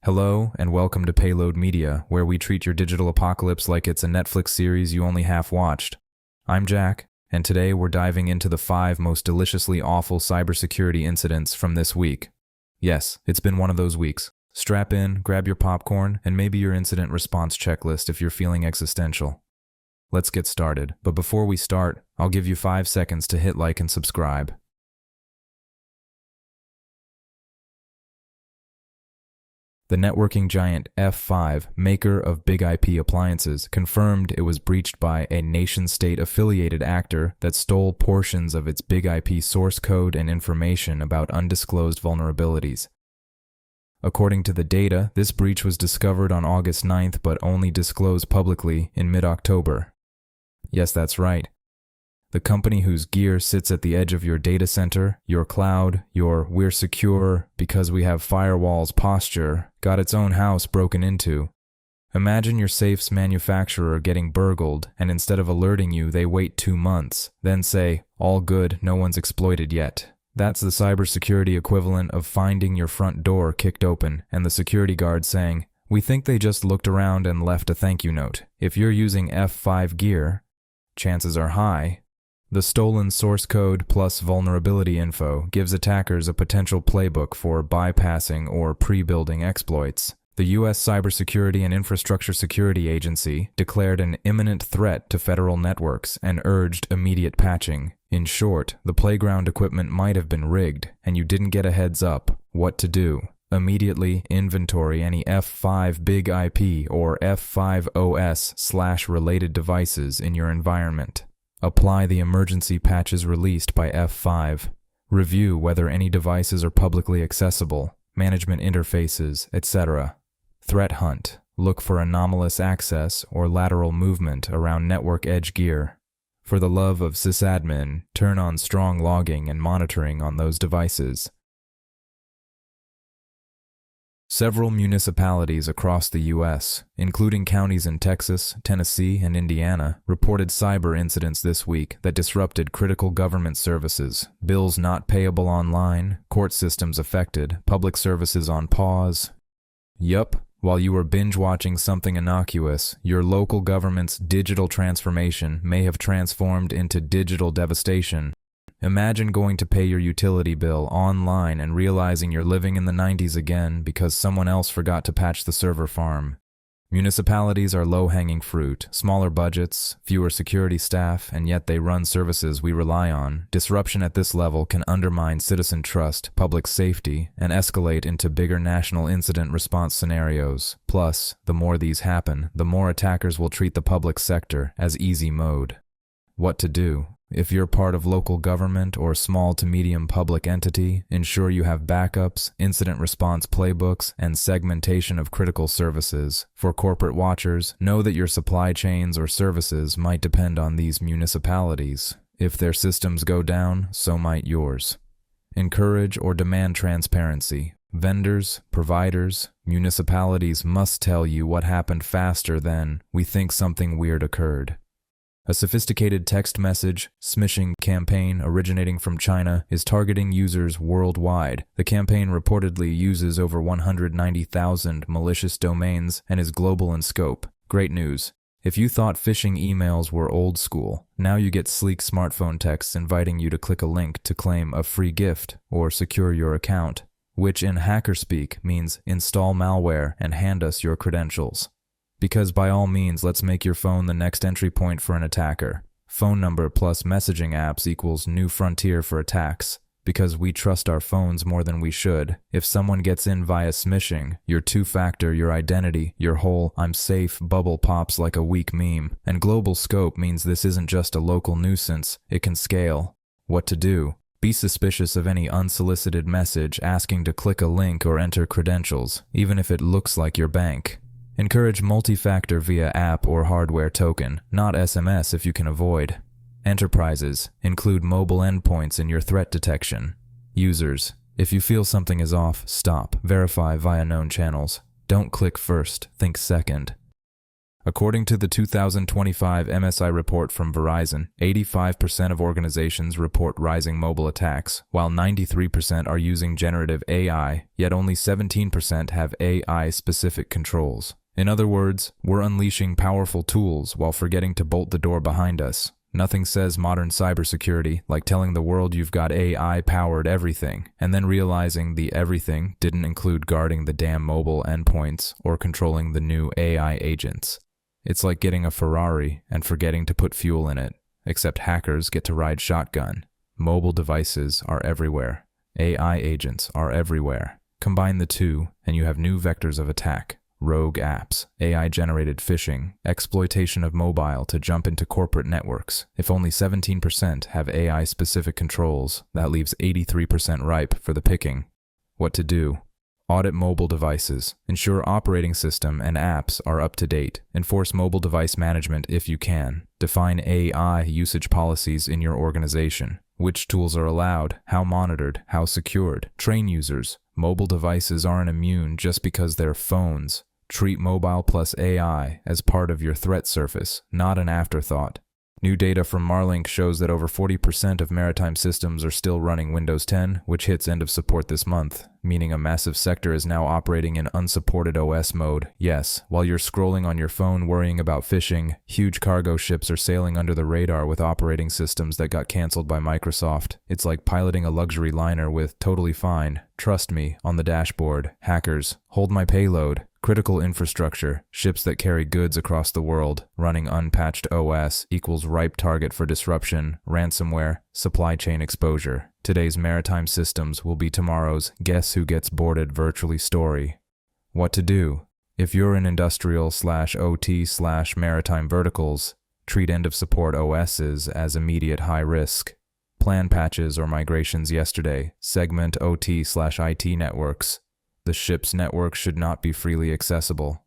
Hello, and welcome to Payload Media, where we treat your digital apocalypse like it's a Netflix series you only half watched. I'm Jack, and today we're diving into the 5 most deliciously awful cybersecurity incidents from this week. Yes, it's been one of those weeks. Strap in, grab your popcorn, and maybe your incident response checklist if you're feeling existential. Let's get started, but before we start, I'll give you 5 seconds to hit like and subscribe. The networking giant F5, maker of big IP appliances, confirmed it was breached by a nation-state affiliated actor that stole portions of its big IP source code and information about undisclosed vulnerabilities. According to the data, this breach was discovered on August 9th but only disclosed publicly in mid-October. Yes, that's right. The company whose gear sits at the edge of your data center, your cloud, your "we're secure because we have firewalls" posture, got its own house broken into. Imagine your safe's manufacturer getting burgled, and instead of alerting you, they wait 2 months, then say, "All good, no one's exploited yet." That's the cybersecurity equivalent of finding your front door kicked open and the security guard saying, "We think they just looked around and left a thank you note." If you're using F5 gear, chances are high the stolen source code plus vulnerability info gives attackers a potential playbook for bypassing or pre-building exploits. The U.S. Cybersecurity and Infrastructure Security Agency declared an imminent threat to federal networks and urged immediate patching. In short, the playground equipment might have been rigged, and you didn't get a heads up. What to do? Immediately inventory any F5 big IP or F5 OS/related devices in your environment. Apply the emergency patches released by F5. Review whether any devices are publicly accessible, management interfaces, etc. Threat hunt. Look for anomalous access or lateral movement around network edge gear. For the love of sysadmin, turn on strong logging and monitoring on those devices. Several municipalities across the U.S., including counties in Texas, Tennessee, and Indiana, reported cyber incidents this week that disrupted critical government services, bills not payable online, court systems affected, public services on pause. Yup, while you were binge-watching something innocuous, your local government's digital transformation may have transformed into digital devastation. Imagine going to pay your utility bill online and realizing you're living in the 90s again because someone else forgot to patch the server farm. Municipalities are low-hanging fruit, smaller budgets, fewer security staff, and yet they run services we rely on. Disruption at this level can undermine citizen trust, public safety, and escalate into bigger national incident response scenarios. Plus, the more these happen, the more attackers will treat the public sector as easy mode. What to do? If you're part of local government or small to medium public entity, ensure you have backups, incident response playbooks, and segmentation of critical services. For corporate watchers, know that your supply chains or services might depend on these municipalities. If their systems go down, so might yours. Encourage or demand transparency. Vendors, providers, municipalities must tell you what happened faster than, "We think something weird occurred." A sophisticated text message smishing campaign originating from China is targeting users worldwide. The campaign reportedly uses over 190,000 malicious domains and is global in scope. Great news. If you thought phishing emails were old school, now you get sleek smartphone texts inviting you to click a link to claim a free gift or secure your account, which in hacker speak means install malware and hand us your credentials. Because by all means, let's make your phone the next entry point for an attacker. Phone number plus messaging apps equals new frontier for attacks. Because we trust our phones more than we should. If someone gets in via smishing, your two-factor, your identity, your whole "I'm safe" bubble pops like a weak meme. And global scope means this isn't just a local nuisance, it can scale. What to do? Be suspicious of any unsolicited message asking to click a link or enter credentials, even if it looks like your bank. Encourage multi-factor via app or hardware token, not SMS if you can avoid. Enterprises, include mobile endpoints in your threat detection. Users, if you feel something is off, stop, verify via known channels. Don't click first, think second. According to the 2025 MSI report from Verizon, 85% of organizations report rising mobile attacks, while 93% are using generative AI, yet only 17% have AI-specific controls. In other words, we're unleashing powerful tools while forgetting to bolt the door behind us. Nothing says modern cybersecurity like telling the world you've got AI-powered everything, and then realizing the everything didn't include guarding the damn mobile endpoints or controlling the new AI agents. It's like getting a Ferrari and forgetting to put fuel in it, except hackers get to ride shotgun. Mobile devices are everywhere. AI agents are everywhere. Combine the two, and you have new vectors of attack. Rogue apps, AI-generated phishing, exploitation of mobile to jump into corporate networks. If only 17% have AI-specific controls, that leaves 83% ripe for the picking. What to do? Audit mobile devices. Ensure operating system and apps are up to date. Enforce mobile device management if you can. Define AI usage policies in your organization. Which tools are allowed, how monitored, how secured. Train users. Mobile devices aren't immune just because they're phones. Treat mobile plus AI as part of your threat surface, not an afterthought. New data from Marlink shows that over 40% of maritime systems are still running Windows 10, which hits end of support this month, meaning a massive sector is now operating in unsupported OS mode. Yes, while you're scrolling on your phone worrying about phishing, huge cargo ships are sailing under the radar with operating systems that got canceled by Microsoft. It's like piloting a luxury liner with "totally fine, trust me" on the dashboard. Hackers, hold my payload. Critical infrastructure, ships that carry goods across the world, running unpatched OS equals ripe target for disruption, ransomware, supply chain exposure. Today's maritime systems will be tomorrow's guess who gets boarded virtually story. What to do? If you're in industrial/OT/maritime verticals, treat end of support OSs as immediate high risk. Plan patches or migrations yesterday, segment OT/IT networks. The ship's network should not be freely accessible.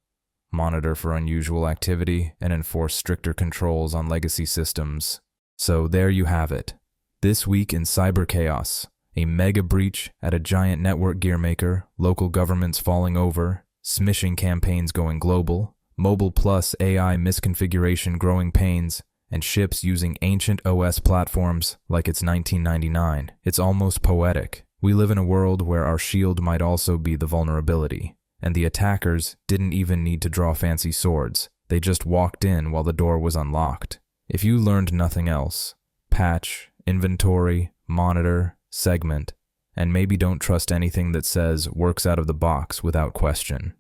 Monitor for unusual activity and enforce stricter controls on legacy systems. So there you have it. This week in cyber chaos, a mega breach at a giant network gear maker, local governments falling over, smishing campaigns going global, mobile plus AI misconfiguration growing pains, and ships using ancient OS platforms like it's 1999. It's almost poetic. We live in a world where our shield might also be the vulnerability, and the attackers didn't even need to draw fancy swords. They just walked in while the door was unlocked. If you learned nothing else, patch, inventory, monitor, segment, and maybe don't trust anything that says works out of the box without question.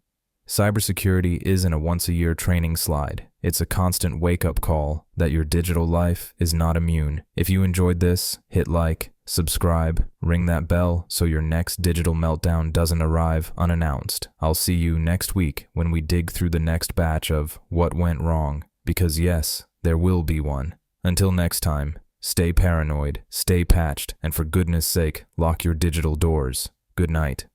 Cybersecurity isn't a once-a-year training slide. It's a constant wake-up call that your digital life is not immune. If you enjoyed this, hit like, subscribe, ring that bell so your next digital meltdown doesn't arrive unannounced. I'll see you next week when we dig through the next batch of what went wrong, because yes, there will be one. Until next time, stay paranoid, stay patched, and for goodness sake, lock your digital doors. Good night.